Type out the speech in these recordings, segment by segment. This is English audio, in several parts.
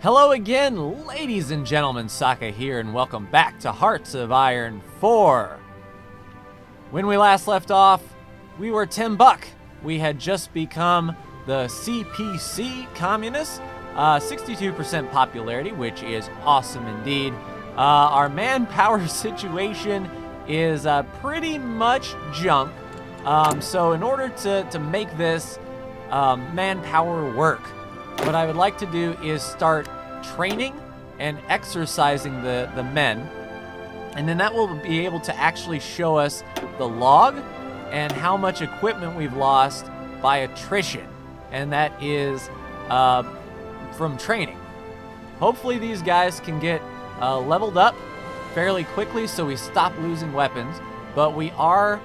Hello again, ladies and gentlemen, Saka here, and welcome back to Hearts of Iron 4. When we last left off, we were $10. We had just become the CPC communists, 62% popularity, which is awesome indeed. Our manpower situation is pretty much junk. So in order to make this manpower work, what I would like to do is start training and exercising the men, and then that will be able to actually show us the log and how much equipment we've lost by attrition, and that is from training. Hopefully these guys can get leveled up fairly quickly so we stop losing weapons, but we are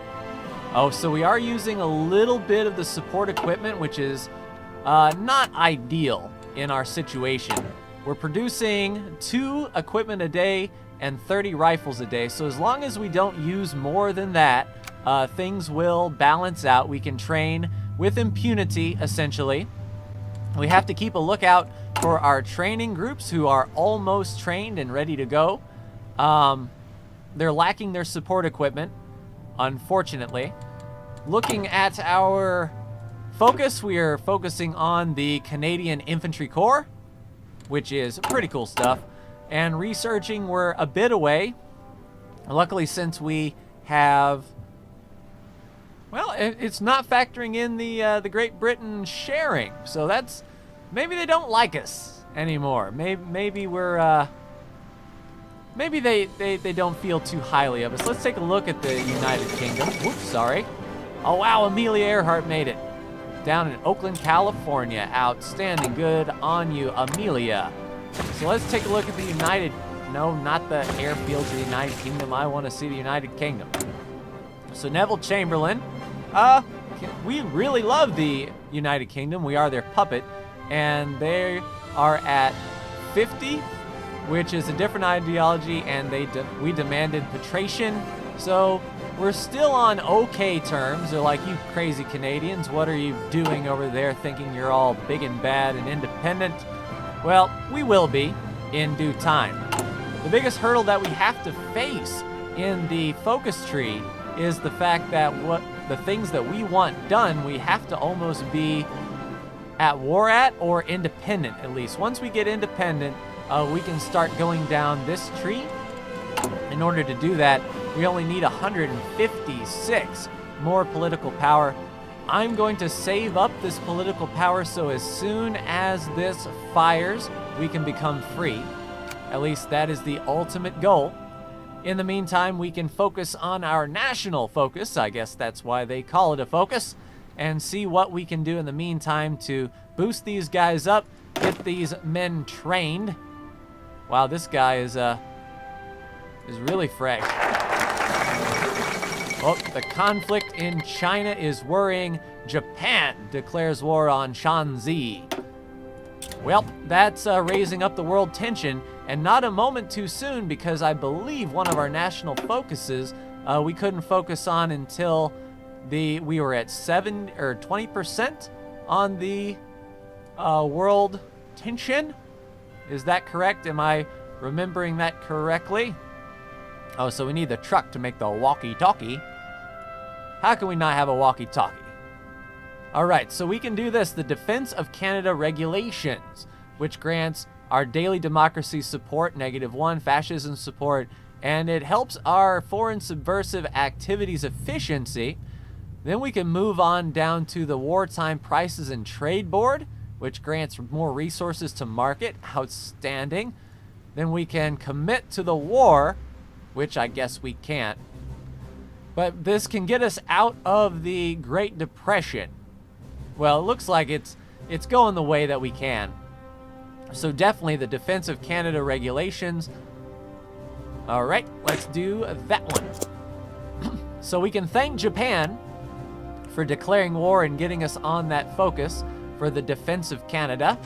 using a little bit of the support equipment, which is not ideal in our situation. We're producing 2 equipment a day and 30 rifles a day, so as long as we don't use more than that, things will balance out. We can train with impunity, essentially. We have to keep a lookout for our training groups who are almost trained and ready to go. They're lacking their support equipment, unfortunately. Looking at our focus, we are focusing on the Canadian Infantry Corps, which is pretty cool stuff. And researching, we're a bit away. Luckily, since we have... Well, it's not factoring in the Great Britain sharing. So that's... Maybe they don't like us anymore. Maybe we're... Maybe they don't feel too highly of us. Let's take a look at the United Kingdom. Whoops, sorry. Oh, wow, Amelia Earhart made it. Down in Oakland, California. Outstanding. Good on you, Amelia. So let's take a look at the United... No, not the airfields of the United Kingdom. I want to see the United Kingdom. So Neville Chamberlain. We really love the United Kingdom. We are their puppet. And they are at 50, which is a different ideology, and we demanded patrician. So we're still on okay terms. They're like, you crazy Canadians, what are you doing over there thinking you're all big and bad and independent? Well, we will be in due time. The biggest hurdle that we have to face in the focus tree is the fact that the things that we want done, we have to almost be at war at or independent at least. Once we get independent, we can start going down this tree. In order to do that, we only need 156 more political power. I'm going to save up this political power so as soon as this fires, we can become free. At least that is the ultimate goal. In the meantime, we can focus on our national focus. I guess that's why they call it a focus. And see what we can do in the meantime to boost these guys up, get these men trained. Wow, this guy is really fresh. Oh, the conflict in China is worrying. Japan declares war on Shanxi. Well, that's raising up the world tension, and not a moment too soon, because I believe one of our national focuses we couldn't focus on until we were at 7 or 20% on the world tension. Is that correct? Am I remembering that correctly? Oh, so we need the truck to make the walkie-talkie. How can we not have a walkie-talkie? All right, so we can do this. The Defense of Canada Regulations, which grants our daily democracy support, -1, fascism support, and it helps our foreign subversive activities efficiency. Then we can move on down to the Wartime Prices and Trade Board, which grants more resources to market. Outstanding. Then we can commit to the war, which I guess we can't. But this can get us out of the Great Depression. Well, it looks like it's going the way that we can. So definitely the Defense of Canada Regulations. All right, let's do that one. So we can thank Japan for declaring war and getting us on that focus for the Defense of Canada.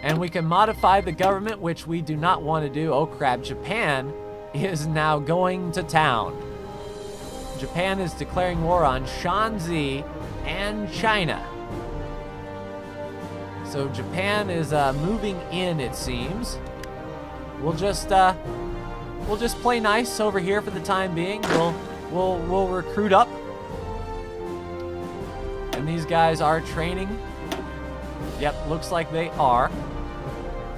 And we can modify the government, which we do not want to do. Oh crap, Japan is now going to town. Japan is declaring war on Shanxi and China. So Japan is moving in, it seems. We'll just play nice over here for the time being. We'll recruit up. And these guys are training. Yep, looks like they are.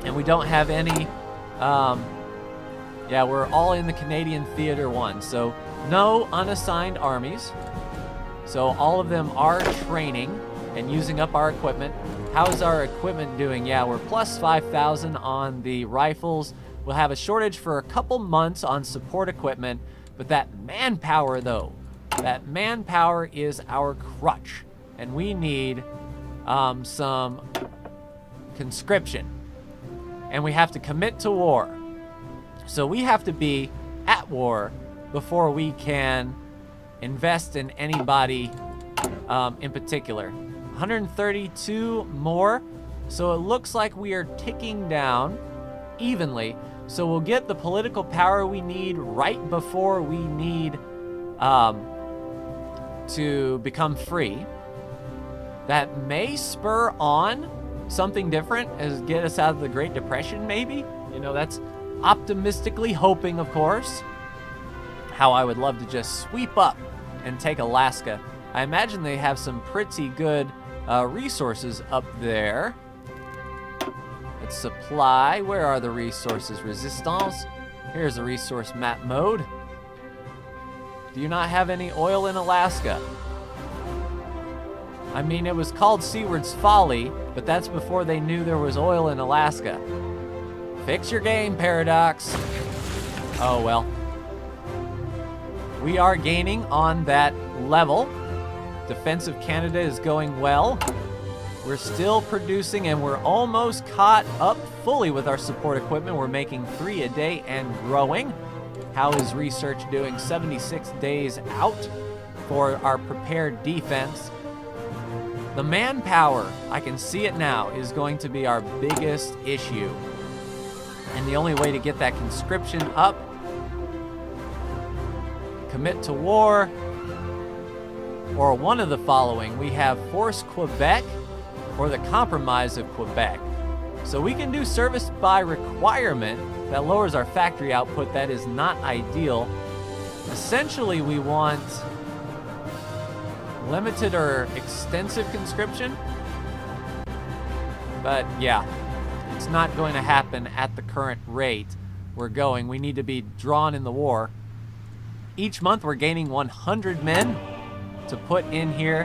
And we don't have any, yeah, we're all in the Canadian Theater 1. So no unassigned armies. So all of them are training and using up our equipment. How's our equipment doing? Yeah, we're plus 5,000 on the rifles. We'll have a shortage for a couple months on support equipment. But that manpower, though, that manpower is our crutch. And we need some conscription. And we have to commit to war. So we have to be at war before we can invest in anybody in particular. 132 more. So it looks like we are ticking down evenly. So we'll get the political power we need right before we need to become free. That may spur on something different as get us out of the Great Depression, maybe. You know, that's optimistically hoping, of course. How I would love to just sweep up and take Alaska. I imagine they have some pretty good resources up there. Let's supply. Where are the resources? Resistance. Here's the resource map mode. Do you not have any oil in Alaska? I mean, it was called Seaward's Folly, but that's before they knew there was oil in Alaska. Fix your game, Paradox. Oh, well. We are gaining on that level. Defensive Canada is going well. We're still producing, and we're almost caught up fully with our support equipment. We're making 3 a day and growing. How is research doing? 76 days out for our prepared defense. The manpower, I can see it now, is going to be our biggest issue. And the only way to get that conscription up, commit to war, or one of the following. We have Force Quebec or the Compromise of Quebec. So we can do service by requirement. That lowers our factory output. That is not ideal. Essentially, we want limited or extensive conscription. But yeah, it's not going to happen at the current rate we're going. We need to be drawn in the war. Each month we're gaining 100 men to put in here.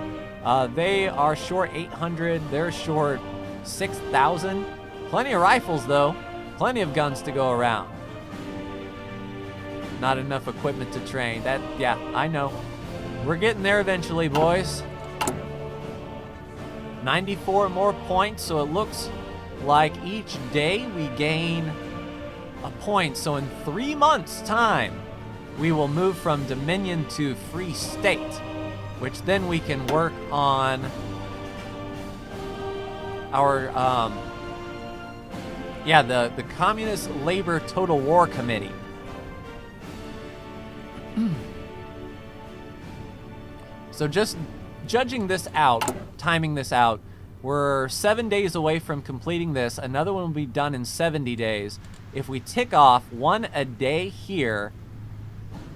They are short 800. They're short 6,000. Plenty of rifles, though. Plenty of guns to go around. Not enough equipment to train. That, yeah, I know. We're getting there eventually, boys. 94 more points, so it looks like each day we gain a point. So in 3 months' time, we will move from Dominion to Free State, which then we can work on our, the Communist Labor Total War Committee. So just judging this out, timing this out, we're 7 days away from completing this. Another one will be done in 70 days. If we tick off 1 a day here,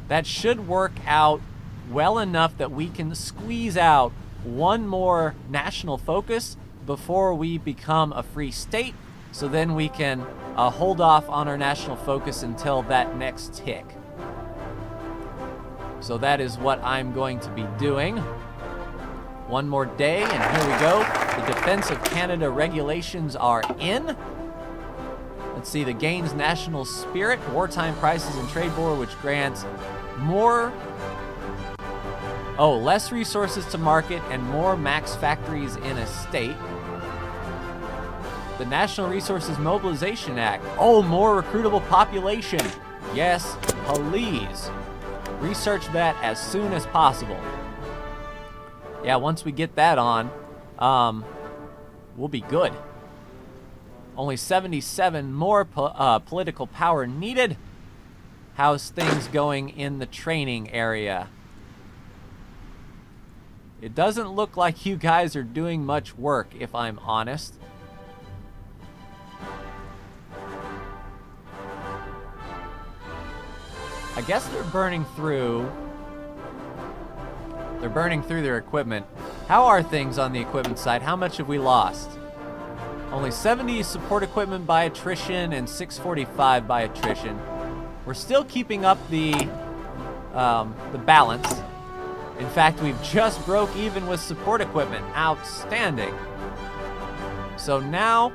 that should work out well enough that we can squeeze out 1 more national focus before we become a free state. So then we can hold off on our national focus until that next tick. So that is what I'm going to be doing. 1 more day, and here we go. The Defense of Canada regulations are in. Let's see, the Gains National Spirit, Wartime Prices and Trade Board, which grants less resources to market and more max factories in a state. The National Resources Mobilization Act. Oh, more recruitable population. Yes, please. Research that as soon as possible. Yeah, once we get that on, we'll be good. Only 77 more political power needed. How's things going in the training area? It doesn't look like you guys are doing much work, if I'm honest. I guess they're burning through their equipment. How are things on the equipment side? How much have we lost? Only 70 support equipment by attrition and 645 by attrition. We're still keeping up the balance. In fact, we've just broke even with support equipment. Outstanding. So now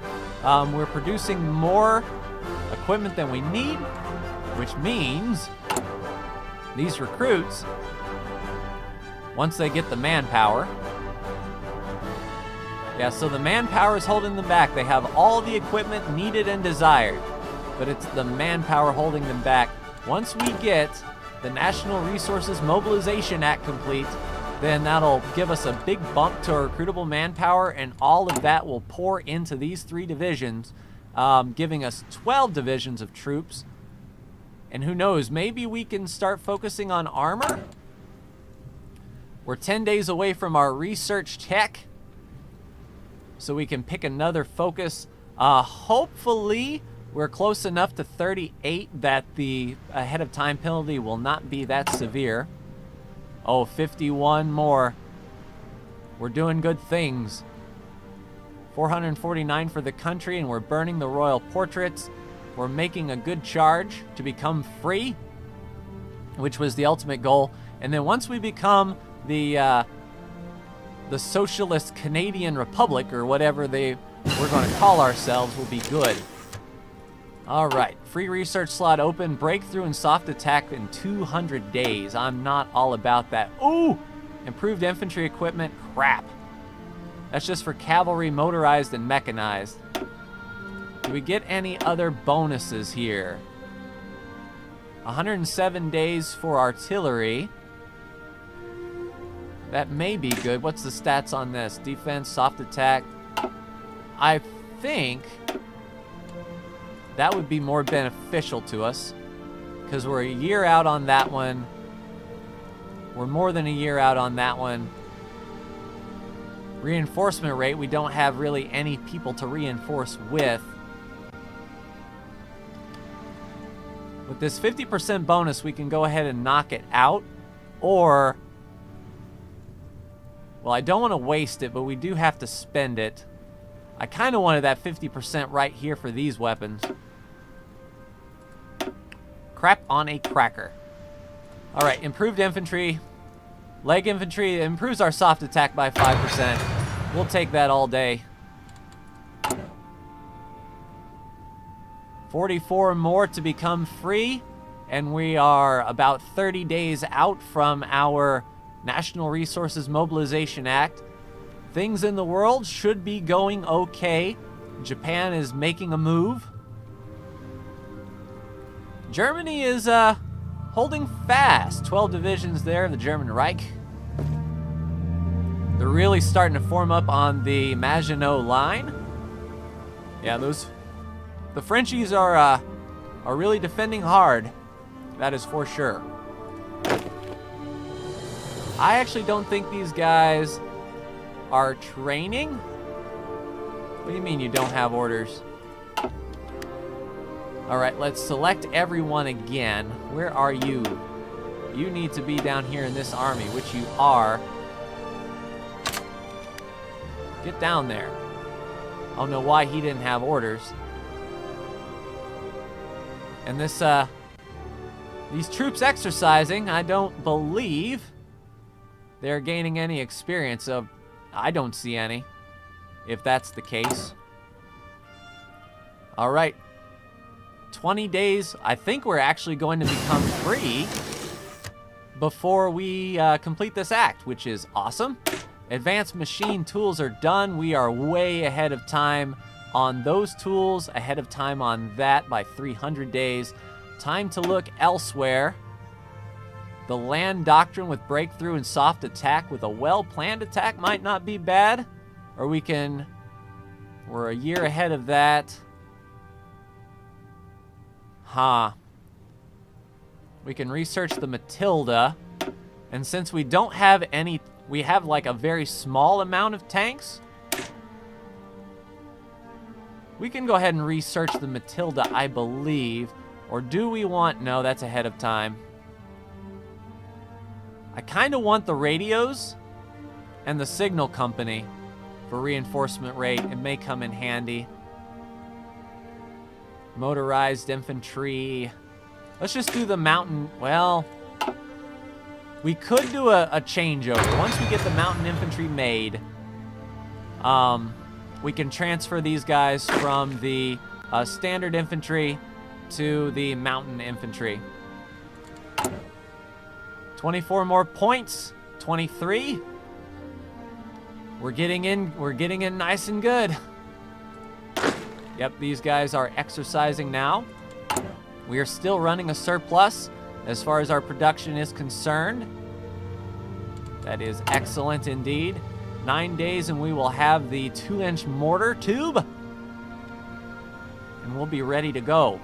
we're producing more equipment than we need, which means these recruits, once they get the manpower, so the manpower is holding them back. They have all the equipment needed and desired, but it's the manpower holding them back. Once we get the National Resources Mobilization Act complete, then that'll give us a big bump to our recruitable manpower, and all of that will pour into these 3 divisions, giving us 12 divisions of troops. And who knows, maybe we can start focusing on armor? We're 10 days away from our research tech, so we can pick another focus. Hopefully, we're close enough to 38 that the ahead of time penalty will not be that severe. Oh, 51 more. We're doing good things. 449 for the country, and we're burning the royal portraits. We're making a good charge to become free, which was the ultimate goal. And then once we become the Socialist Canadian Republic, or whatever we're going to call ourselves, will be good. All right, free research slot open, breakthrough and soft attack in 200 days. I'm not all about that. Ooh, improved infantry equipment, crap. That's just for cavalry, motorized, and mechanized. Do we get any other bonuses here? 107 days for artillery. That may be good. What's the stats on this? Defense, soft attack. I think that would be more beneficial to us, because we're a year out on that one. We're more than a year out on that one. Reinforcement rate, we don't have really any people to reinforce with. With this 50% bonus, we can go ahead and knock it out, or, well, I don't want to waste it, but we do have to spend it. I kind of wanted that 50% right here for these weapons. Crap on a cracker. All right, improved infantry. Leg infantry improves our soft attack by 5%. We'll take that all day. 44 more to become free, and we are about 30 days out from our National Resources Mobilization Act. Things in the world should be going okay. Japan is making a move. Germany is holding fast. 12 divisions there, the German Reich. They're really starting to form up on the Maginot Line. Yeah, the Frenchies are really defending hard. That is for sure. I actually don't think these guys are training. What do you mean you don't have orders? All right, let's select everyone again. Where are you? You need to be down here in this army, which you are. Get down there. I don't know why he didn't have orders. And these troops exercising, I don't believe they're gaining any experience. So I don't see any, if that's the case. All right. 20 days. I think we're actually going to become free before we complete this act, which is awesome. Advanced machine tools are done. We are way ahead of time on those tools, ahead of time on that by 300 days. Time to look elsewhere. The land doctrine with breakthrough and soft attack with a well-planned attack might not be bad. Or we're a year ahead of that. We can research the Matilda. And since we don't have any, we have like a very small amount of tanks. We can go ahead and research the Matilda, I believe. Or do we want, no, that's ahead of time. I kind of want the radios and the signal company for reinforcement rate. It may come in handy. Motorized infantry. Let's just do the mountain. Well, we could do a changeover. Once we get the mountain infantry made, we can transfer these guys from the standard infantry to the mountain infantry. 24 more points. 23. We're getting in nice and good. Yep, these guys are exercising now. We are still running a surplus as far as our production is concerned. That is excellent indeed. 9 days and we will have the 2-inch mortar tube. And we'll be ready to go.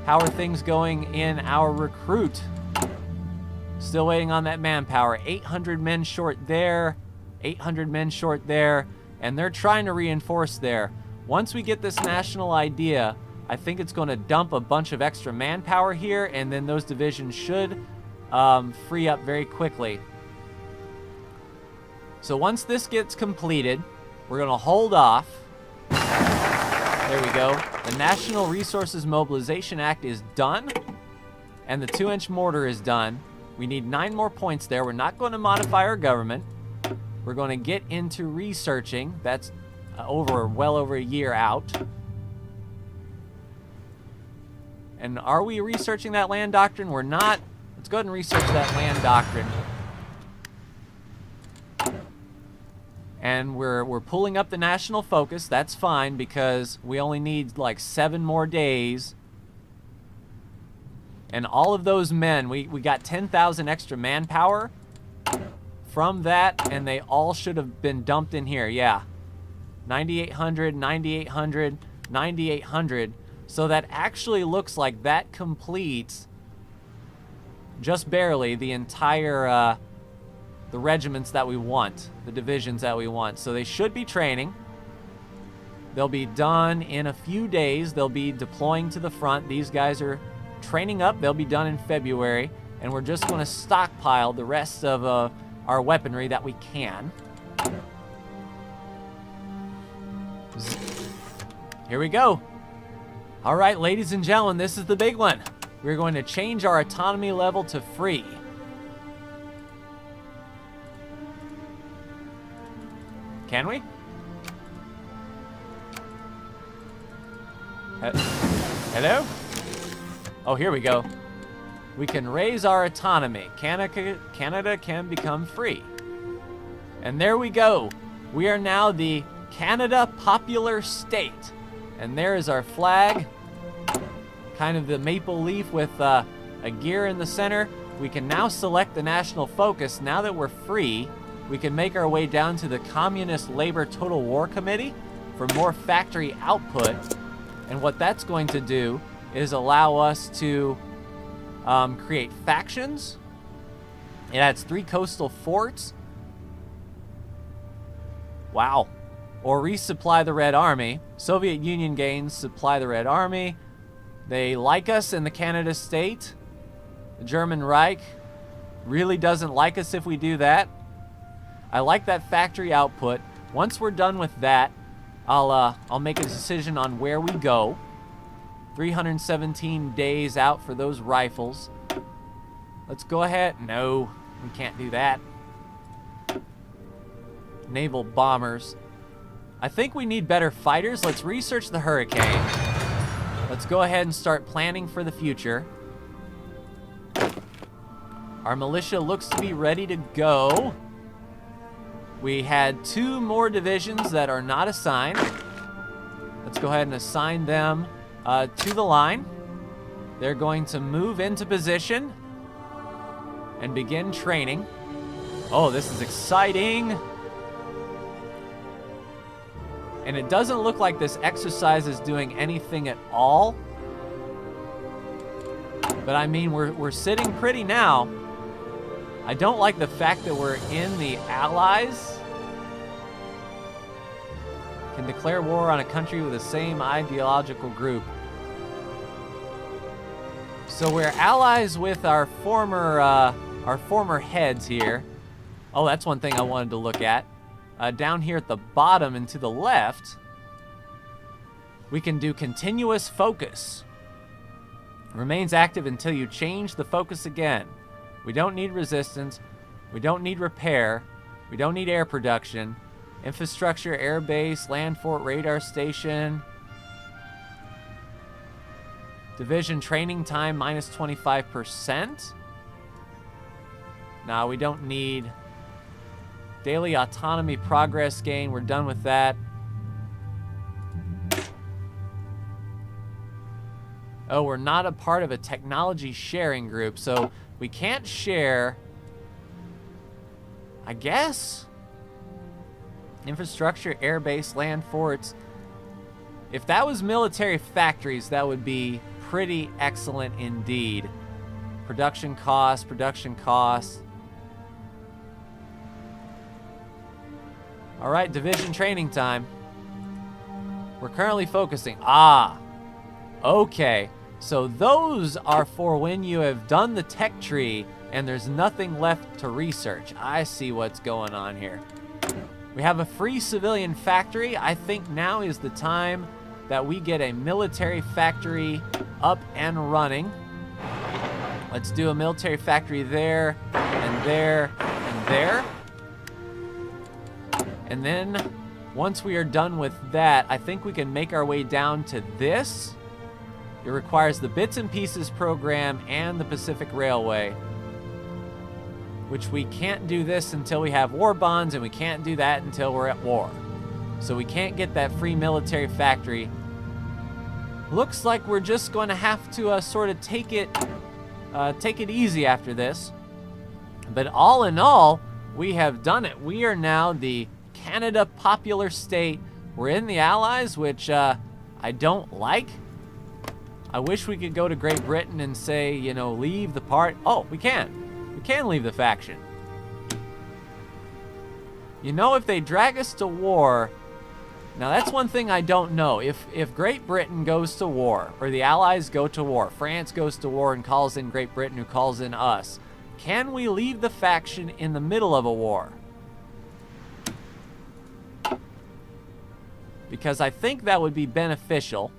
How are things going in our recruit? Still waiting on that manpower. 800 men short there. 800 men short there. And they're trying to reinforce there. Once we get this national idea, I think it's going to dump a bunch of extra manpower here, and then those divisions should free up very quickly. So once this gets completed, we're going to hold off. There we go. The National Resources Mobilization Act is done, and the 2-inch mortar is done. We need 9 more points there. We're not going to modify our government. We're going to get into researching. That's well over a year out. And are we researching that land doctrine? We're not. Let's go ahead and research that land doctrine. And we're pulling up the national focus. That's fine because we only need like 7 more days. And all of those men, we got 10,000 extra manpower from that, and they all should have been dumped in here. Yeah. 9,800, 9,800, 9,800. So that actually looks like that completes just barely the entire, the regiments that we want, the divisions that we want. So they should be training. They'll be done in a few days. They'll be deploying to the front. These guys are training up. They'll be done in February. And we're just going to stockpile the rest of our weaponry that we can. Here we go. All right, ladies and gentlemen, this is the big one. We're going to change our autonomy level to free. Can we? Hello? Oh, here we go. We can raise our autonomy. Canada can become free. And there we go. We are now the Canada Popular State. And there is our flag. Kind of the maple leaf with a gear in the center. We can now select the national focus. Now that we're free, we can make our way down to the Communist Labor Total War Committee for more factory output. And what that's going to do is allow us to create factions. It adds 3 coastal forts. Wow. Or resupply the Red Army. Soviet Union gains supply the Red Army. They like us in the Canada state. The German Reich really doesn't like us if we do that. I like that factory output. Once we're done with that, I'll make a decision on where we go. 317 days out for those rifles. Let's go ahead. No, we can't do that. Naval bombers. I think we need better fighters. Let's research the Hurricane. Let's go ahead and start planning for the future. Our militia looks to be ready to go. We had 2 more divisions that are not assigned. Let's go ahead and assign them to the line. They're going to move into position and begin training. Oh, this is exciting. And it doesn't look like this exercise is doing anything at all. But I mean, we're sitting pretty now. I don't like the fact that we're in the Allies. Can declare war on a country with the same ideological group. So we're allies with our former our former heads here. Oh, that's one thing I wanted to look at. Down here at the bottom and to the left, we can do continuous focus. Remains active until you change the focus again. We don't need resistance. We don't need repair. We don't need air production. Infrastructure, air base, land fort, radar station. Division training time minus 25%. Nah, we don't need daily autonomy progress gain. We're done with that. Oh, we're not a part of a technology sharing group, so we can't share, I guess, infrastructure, air base, land forts. If that was military factories, that would be pretty excellent indeed. Production costs, production costs. All right, division training time. We're currently focusing. Ah, okay. So those are for when you have done the tech tree and there's nothing left to research. I see what's going on here. We have a free civilian factory. I think now is the time that we get a military factory up and running. Let's do a military factory there and there and there. And then once we are done with that, I think we can make our way down to this. It requires the Bits and Pieces program and the Pacific Railway, which we can't do this until we have war bonds, and we can't do that until we're at war. So we can't get that free military factory. Looks like we're just going to have to sort of take it easy after this. But all in all, we have done it. We are now the Canada Popular State. We're in the Allies, which I don't like. I wish we could go to Great Britain and say, you know, leave the part. Oh, we can. We can leave the faction. You know, if they drag us to war, now that's one thing I don't know. If Great Britain goes to war, or the Allies go to war, France goes to war and calls in Great Britain, who calls in us, can we leave the faction in the middle of a war? Because I think that would be beneficial.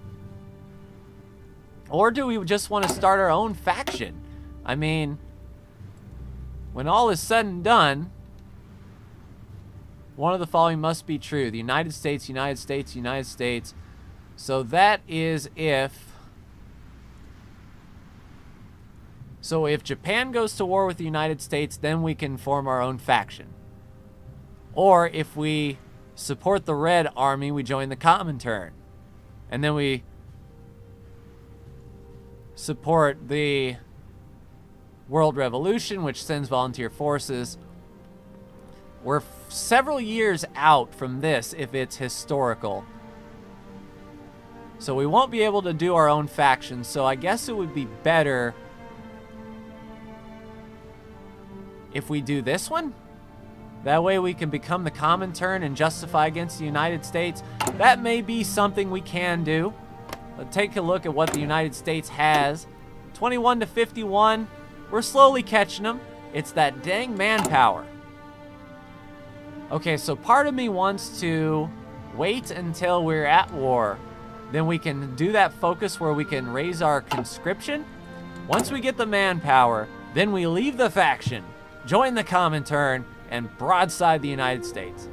Or do we just want to start our own faction? I mean, when all is said and done, one of the following must be true. The United States, United States, United States. So that is if... So if Japan goes to war with the United States, then we can form our own faction. Or if we support the Red Army, we join the Commonwealth. And then we support the World Revolution, which sends volunteer forces. We're several years out from this if it's historical. So we won't be able to do our own faction, so I guess it would be better if we do this one. That way we can become the Commonwealth and justify against the United States. That may be something we can do. Let's take a look at what the United States has. 21 to 51. We're slowly catching them. It's that dang manpower. Okay, so part of me wants to wait until we're at war. Then we can do that focus where we can raise our conscription. Once we get the manpower, then we leave the faction, join the Commonwealth, and broadside the United States.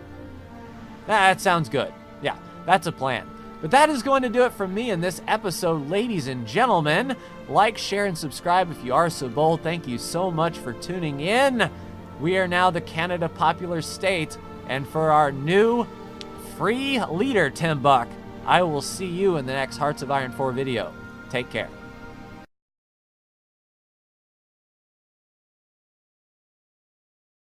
That sounds good. Yeah, that's a plan. But that is going to do it for me in this episode, ladies and gentlemen. Like, share, and subscribe if you are so bold. Thank you so much for tuning in. We are now the Canada Popular State, and for our new free leader, Tim Buck, I will see you in the next Hearts of Iron 4 video. Take care.